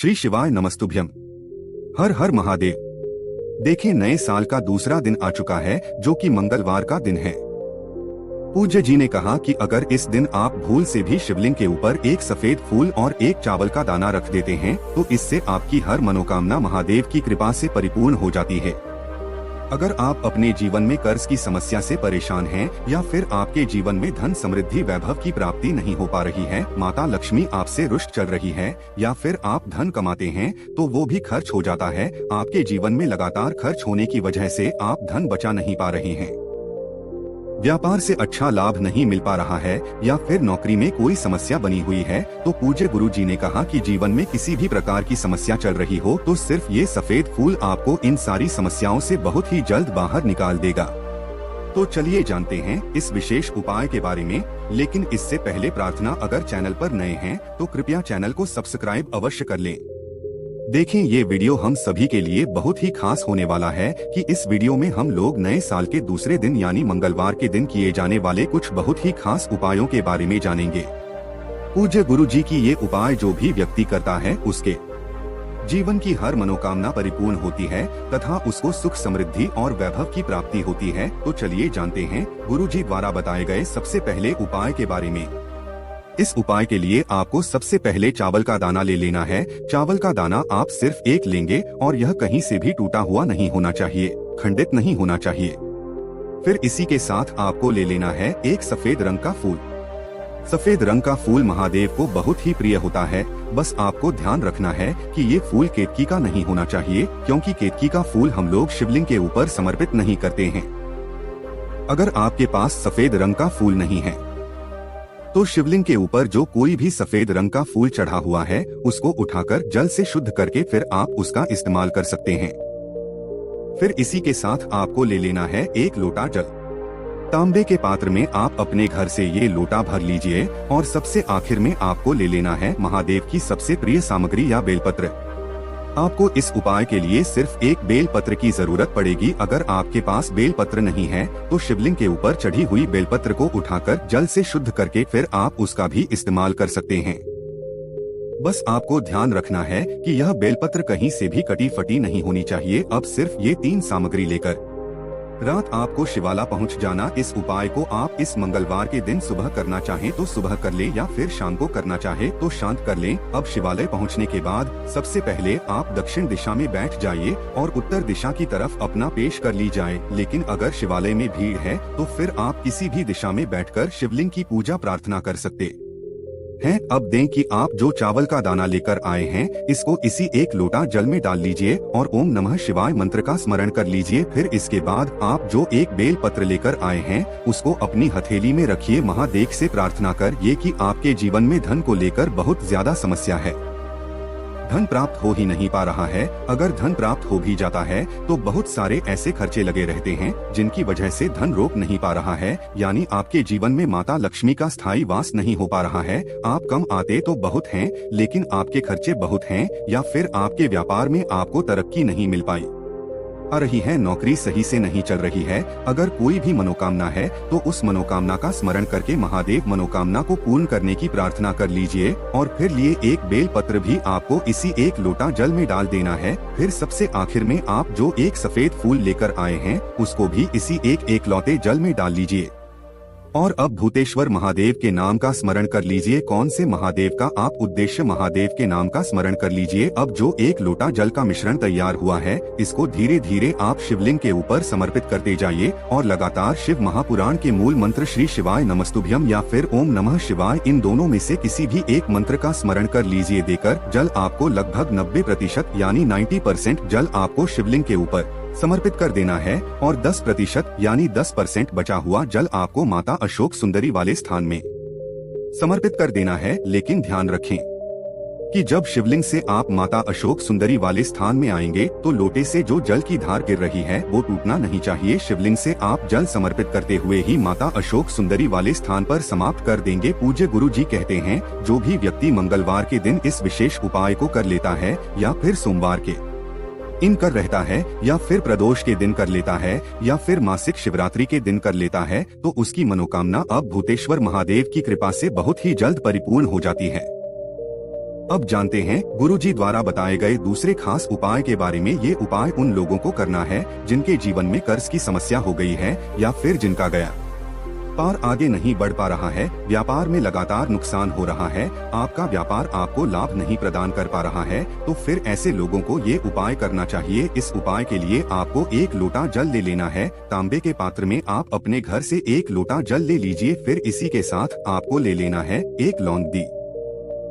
श्री शिवाय नमस्तुभ्यम। हर हर महादेव। देखें, नए साल का दूसरा दिन आ चुका है, जो कि मंगलवार का दिन है। पूज्य जी ने कहा कि अगर इस दिन आप भूल से भी शिवलिंग के ऊपर एक सफेद फूल और एक चावल का दाना रख देते हैं, तो इससे आपकी हर मनोकामना महादेव की कृपा से परिपूर्ण हो जाती है। अगर आप अपने जीवन में कर्ज की समस्या से परेशान हैं, या फिर आपके जीवन में धन समृद्धि वैभव की प्राप्ति नहीं हो पा रही है, माता लक्ष्मी आपसे रुष्ट चल रही है, या फिर आप धन कमाते हैं तो वो भी खर्च हो जाता है, आपके जीवन में लगातार खर्च होने की वजह से आप धन बचा नहीं पा रहे हैं, व्यापार से अच्छा लाभ नहीं मिल पा रहा है, या फिर नौकरी में कोई समस्या बनी हुई है, तो पूज्य गुरु जी ने कहा कि जीवन में किसी भी प्रकार की समस्या चल रही हो तो सिर्फ ये सफेद फूल आपको इन सारी समस्याओं से बहुत ही जल्द बाहर निकाल देगा। तो चलिए जानते हैं इस विशेष उपाय के बारे में, लेकिन इससे पहले प्रार्थना, अगर चैनल पर नए हैं तो कृपया चैनल को सब्सक्राइब अवश्य कर लें। देखें, ये वीडियो हम सभी के लिए बहुत ही खास होने वाला है कि इस वीडियो में हम लोग नए साल के दूसरे दिन यानी मंगलवार के दिन किए जाने वाले कुछ बहुत ही खास उपायों के बारे में जानेंगे। पूज्य गुरु जी की ये उपाय जो भी व्यक्ति करता है उसके जीवन की हर मनोकामना परिपूर्ण होती है तथा उसको सुख समृद्धि और वैभव की प्राप्ति होती है। तो चलिए जानते हैं गुरु जी द्वारा बताए गए सबसे पहले उपाय के बारे में। इस उपाय के लिए आपको सबसे पहले चावल का दाना ले लेना है। चावल का दाना आप सिर्फ एक लेंगे और यह कहीं से भी टूटा हुआ नहीं होना चाहिए, खंडित नहीं होना चाहिए। फिर इसी के साथ आपको ले लेना है एक सफेद रंग का फूल। सफेद रंग का फूल महादेव को बहुत ही प्रिय होता है। बस आपको ध्यान रखना है कि ये फूल केतकी का नहीं होना चाहिए, क्योंकि केतकी का फूल हम लोग शिवलिंग के ऊपर समर्पित नहीं करते हैं। अगर आपके पास सफेद रंग का फूल नहीं है तो शिवलिंग के ऊपर जो कोई भी सफेद रंग का फूल चढ़ा हुआ है उसको उठाकर जल से शुद्ध करके फिर आप उसका इस्तेमाल कर सकते हैं। फिर इसी के साथ आपको ले लेना है एक लोटा जल। तांबे के पात्र में आप अपने घर से ये लोटा भर लीजिए और सबसे आखिर में आपको ले लेना है महादेव की सबसे प्रिय सामग्री या बेलपत्र। आपको इस उपाय के लिए सिर्फ एक बेलपत्र की जरूरत पड़ेगी। अगर आपके पास बेलपत्र नहीं है तो शिवलिंग के ऊपर चढ़ी हुई बेलपत्र को उठाकर जल से शुद्ध करके फिर आप उसका भी इस्तेमाल कर सकते हैं। बस आपको ध्यान रखना है कि यह बेलपत्र कहीं से भी कटी फटी नहीं होनी चाहिए। अब सिर्फ ये 3 सामग्री लेकर रात आपको शिवाला पहुंच जाना। इस उपाय को आप इस मंगलवार के दिन सुबह करना चाहें तो सुबह कर लें, या फिर शाम को करना चाहे तो शांत कर लें। अब शिवालय पहुंचने के बाद सबसे पहले आप दक्षिण दिशा में बैठ जाइए और उत्तर दिशा की तरफ अपना पेश कर ली जाए। लेकिन अगर शिवालय में भीड़ है तो फिर आप किसी भी दिशा में बैठकर शिवलिंग की पूजा प्रार्थना कर सकते हैं। अब दें कि आप जो चावल का दाना लेकर आए हैं इसको इसी एक लोटा जल में डाल लीजिए और ओम नमः शिवाय मंत्र का स्मरण कर लीजिए। फिर इसके बाद आप जो एक बेल पत्र लेकर आए हैं उसको अपनी हथेली में रखिए। महादेव से प्रार्थना कर ये कि आपके जीवन में धन को लेकर बहुत ज्यादा समस्या है, धन प्राप्त हो ही नहीं पा रहा है। अगर धन प्राप्त हो भी जाता है तो बहुत सारे ऐसे खर्चे लगे रहते हैं जिनकी वजह से धन रोक नहीं पा रहा है, यानी आपके जीवन में माता लक्ष्मी का स्थायी वास नहीं हो पा रहा है। आप कम आते तो बहुत हैं, लेकिन आपके खर्चे बहुत हैं, या फिर आपके व्यापार में आपको तरक्की नहीं मिल पाई आ रही है, नौकरी सही से नहीं चल रही है। अगर कोई भी मनोकामना है तो उस मनोकामना का स्मरण करके महादेव मनोकामना को पूर्ण करने की प्रार्थना कर लीजिए। और फिर लिए एक बेल पत्र भी आपको इसी एक लोटा जल में डाल देना है। फिर सबसे आखिर में आप जो एक सफेद फूल लेकर आए हैं उसको भी इसी एक लौटे जल में डाल लीजिए। और अब भूतेश्वर महादेव के नाम का स्मरण कर लीजिए। कौन से महादेव का? आप उद्देश्य महादेव के नाम का स्मरण कर लीजिए। अब जो एक लोटा जल का मिश्रण तैयार हुआ है इसको धीरे धीरे आप शिवलिंग के ऊपर समर्पित करते जाइए और लगातार शिव महापुराण के मूल मंत्र श्री शिवाय नमस्तुभ्यम या फिर ओम नमः शिवाय, इन दोनों में से किसी भी एक मंत्र का स्मरण कर लीजिए। देकर जल आपको लगभग 90% यानी 90% जल आपको शिवलिंग के ऊपर समर्पित कर देना है और 10% यानी 10% बचा हुआ जल आपको माता अशोक सुंदरी वाले स्थान में समर्पित कर देना है। लेकिन ध्यान रखें कि जब शिवलिंग से आप माता अशोक सुंदरी वाले स्थान में आएंगे तो लोटे से जो जल की धार गिर रही है वो टूटना नहीं चाहिए। शिवलिंग से आप जल समर्पित करते हुए ही माता अशोक सुंदरी वाले स्थान पर समाप्त कर देंगे। पूज्य गुरु जी कहते हैं, जो भी व्यक्ति मंगलवार के दिन इस विशेष उपाय को कर लेता है, या फिर सोमवार के इन कर रहता है, या फिर प्रदोष के दिन कर लेता है, या फिर मासिक शिवरात्रि के दिन कर लेता है, तो उसकी मनोकामना अब भूतेश्वर महादेव की कृपा से बहुत ही जल्द परिपूर्ण हो जाती है। अब जानते हैं गुरुजी द्वारा बताए गए दूसरे खास उपाय के बारे में। ये उपाय उन लोगों को करना है जिनके जीवन में कर्ज की समस्या हो गई है या फिर जिनका गया पार आगे नहीं बढ़ पा रहा है, व्यापार में लगातार नुकसान हो रहा है, आपका व्यापार आपको लाभ नहीं प्रदान कर पा रहा है, तो फिर ऐसे लोगों को ये उपाय करना चाहिए। इस उपाय के लिए आपको 1 लोटा जल ले लेना है। तांबे के पात्र में आप अपने घर से 1 लोटा जल ले लीजिए। फिर इसी के साथ आपको ले लेना है 1 लौंग दी।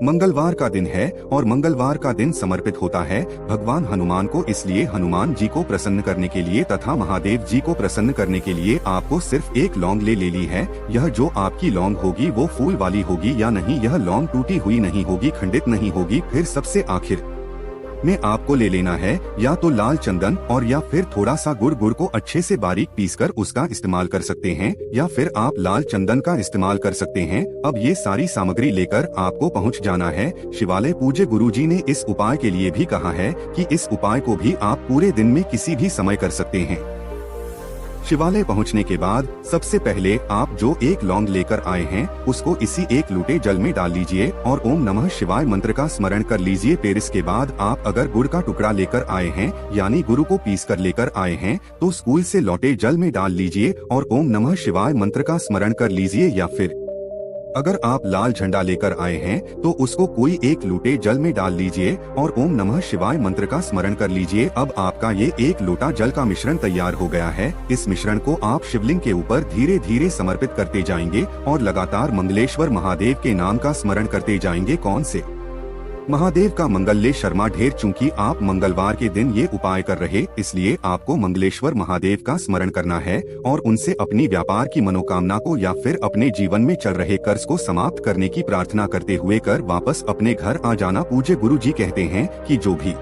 मंगलवार का दिन है और मंगलवार का दिन समर्पित होता है भगवान हनुमान को, इसलिए हनुमान जी को प्रसन्न करने के लिए तथा महादेव जी को प्रसन्न करने के लिए आपको सिर्फ 1 लौंग ले ली है। यह जो आपकी लौंग होगी वो फूल वाली होगी या नहीं, यह लौंग टूटी हुई नहीं होगी, खंडित नहीं होगी। फिर सबसे आखिर में आपको ले लेना है या तो लाल चंदन और या फिर थोड़ा सा गुड़ को अच्छे से बारीक पीसकर उसका इस्तेमाल कर सकते हैं, या फिर आप लाल चंदन का इस्तेमाल कर सकते हैं। अब ये सारी सामग्री लेकर आपको पहुंच जाना है शिवालय। पूज्य गुरुजी ने इस उपाय के लिए भी कहा है कि इस उपाय को भी आप पूरे दिन में किसी भी समय कर सकते हैं। शिवालय पहुंचने के बाद सबसे पहले आप जो 1 लौंग लेकर आए हैं उसको इसी 1 लोटे जल में डाल लीजिए और ओम नमः शिवाय मंत्र का स्मरण कर लीजिए। फिर इसके बाद आप अगर गुड़ का टुकड़ा लेकर आए हैं यानी गुरु को पीस कर लेकर आए हैं तो स्कूल से लौटे जल में डाल लीजिए और ओम नमः शिवाय मंत्र का स्मरण कर लीजिए। या फिर अगर आप लाल झंडा लेकर आए हैं तो उसको कोई 1 लोटे जल में डाल लीजिए और ओम नमः शिवाय मंत्र का स्मरण कर लीजिए। अब आपका ये 1 लोटा जल का मिश्रण तैयार हो गया है। इस मिश्रण को आप शिवलिंग के ऊपर धीरे धीरे समर्पित करते जाएंगे और लगातार मंगलेश्वर महादेव के नाम का स्मरण करते जाएंगे। कौन से महादेव का? मंगल्य शर्मा ढेर। चूंकि आप मंगलवार के दिन ये उपाय कर रहे इसलिए आपको मंगलेश्वर महादेव का स्मरण करना है और उनसे अपनी व्यापार की मनोकामना को या फिर अपने जीवन में चल रहे कर्ज को समाप्त करने की प्रार्थना करते हुए कर वापस अपने घर आ जाना। पूज्य गुरु जी कहते हैं कि जो भी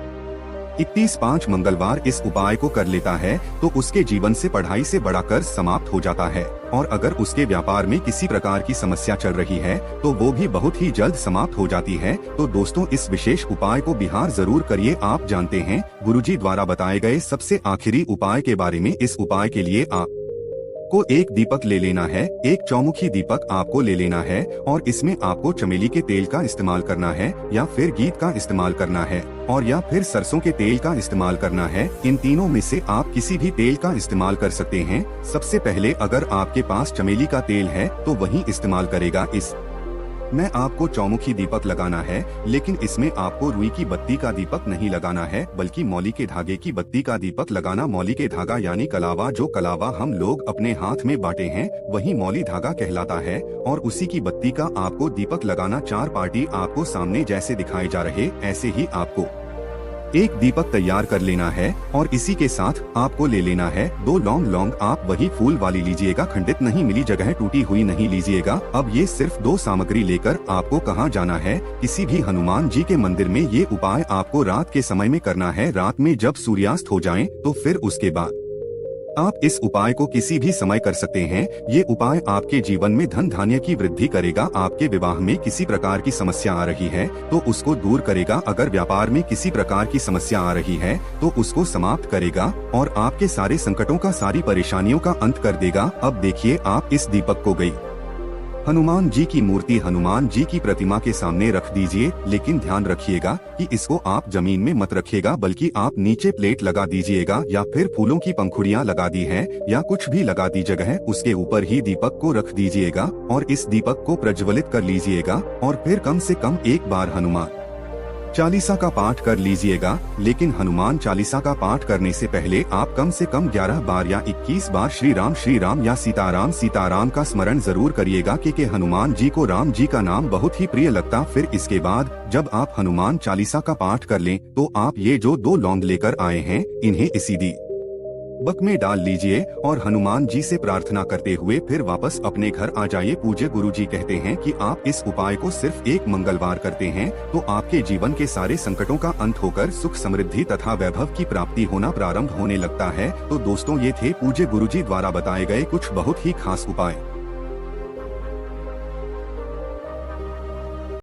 31-5 मंगलवार इस उपाय को कर लेता है तो उसके जीवन से पढ़ाई से बड़ा कर्ज समाप्त हो जाता है, और अगर उसके व्यापार में किसी प्रकार की समस्या चल रही है तो वो भी बहुत ही जल्द समाप्त हो जाती है। तो दोस्तों, इस विशेष उपाय को बिहार जरूर करिए। आप जानते हैं गुरुजी द्वारा बताए गए सबसे आखिरी उपाय के बारे में। इस उपाय के लिए आपको 1 दीपक ले लेना है, 1 चौमुखी दीपक आपको ले लेना है और इसमें आपको चमेली के तेल का इस्तेमाल करना है या फिर गीत का इस्तेमाल करना है और या फिर सरसों के तेल का इस्तेमाल करना है। इन तीनों में से आप किसी भी तेल का इस्तेमाल कर सकते हैं। सबसे पहले अगर आपके पास चमेली का तेल है तो वही इस्तेमाल करेगा। में आपको चौमुखी दीपक लगाना है, लेकिन इसमें आपको रुई की बत्ती का दीपक नहीं लगाना है बल्कि मौली के धागे की बत्ती का दीपक लगाना। मौली के धागा यानी कलावा, जो कलावा हम लोग अपने हाथ में बांटे हैं वही मौली धागा कहलाता है और उसी की बत्ती का आपको दीपक लगाना। 4 पार्टी आपको सामने जैसे दिखाए जा रहे ऐसे ही आपको 1 दीपक तैयार कर लेना है और इसी के साथ आपको ले लेना है 2 लौंग। आप वही फूल वाली लीजिएगा, खंडित नहीं मिली जगह टूटी हुई नहीं लीजिएगा। अब ये सिर्फ 2 सामग्री लेकर आपको कहाँ जाना है? किसी भी हनुमान जी के मंदिर में। ये उपाय आपको रात के समय में करना है। रात में जब सूर्यास्त हो जाए तो फिर उसके बाद आप इस उपाय को किसी भी समय कर सकते हैं। ये उपाय आपके जीवन में धन धान्य की वृद्धि करेगा। आपके विवाह में किसी प्रकार की समस्या आ रही है तो उसको दूर करेगा। अगर व्यापार में किसी प्रकार की समस्या आ रही है तो उसको समाप्त करेगा और आपके सारे संकटों का, सारी परेशानियों का अंत कर देगा। अब देखिए, आप इस दीपक को गई हनुमान जी की मूर्ति, हनुमान जी की प्रतिमा के सामने रख दीजिए, लेकिन ध्यान रखिएगा कि इसको आप जमीन में मत रखिएगा बल्कि आप नीचे प्लेट लगा दीजिएगा या फिर फूलों की पंखुड़ियाँ लगा दी है या कुछ भी लगा दी जगह, उसके ऊपर ही दीपक को रख दीजिएगा और इस दीपक को प्रज्वलित कर लीजिएगा और फिर कम से कम 1 बार हनुमान चालीसा का पाठ कर लीजिएगा। लेकिन हनुमान चालीसा का पाठ करने से पहले आप कम से कम 11 बार या 21 बार श्री राम या सीताराम का स्मरण जरूर करिएगा, क्योंकि हनुमान जी को राम जी का नाम बहुत ही प्रिय लगता। फिर इसके बाद जब आप हनुमान चालीसा का पाठ कर लें तो आप ये जो 2 लौंग लेकर आए हैं इन्हें इसी दीपक में डाल लीजिए और हनुमान जी से प्रार्थना करते हुए फिर वापस अपने घर आ जाइए। पूज्य गुरु जी कहते हैं कि आप इस उपाय को सिर्फ 1 मंगलवार करते हैं तो आपके जीवन के सारे संकटों का अंत होकर सुख, समृद्धि तथा वैभव की प्राप्ति होना प्रारंभ होने लगता है। तो दोस्तों, ये थे पूज्य गुरु जी द्वारा बताए गए कुछ बहुत ही खास उपाय।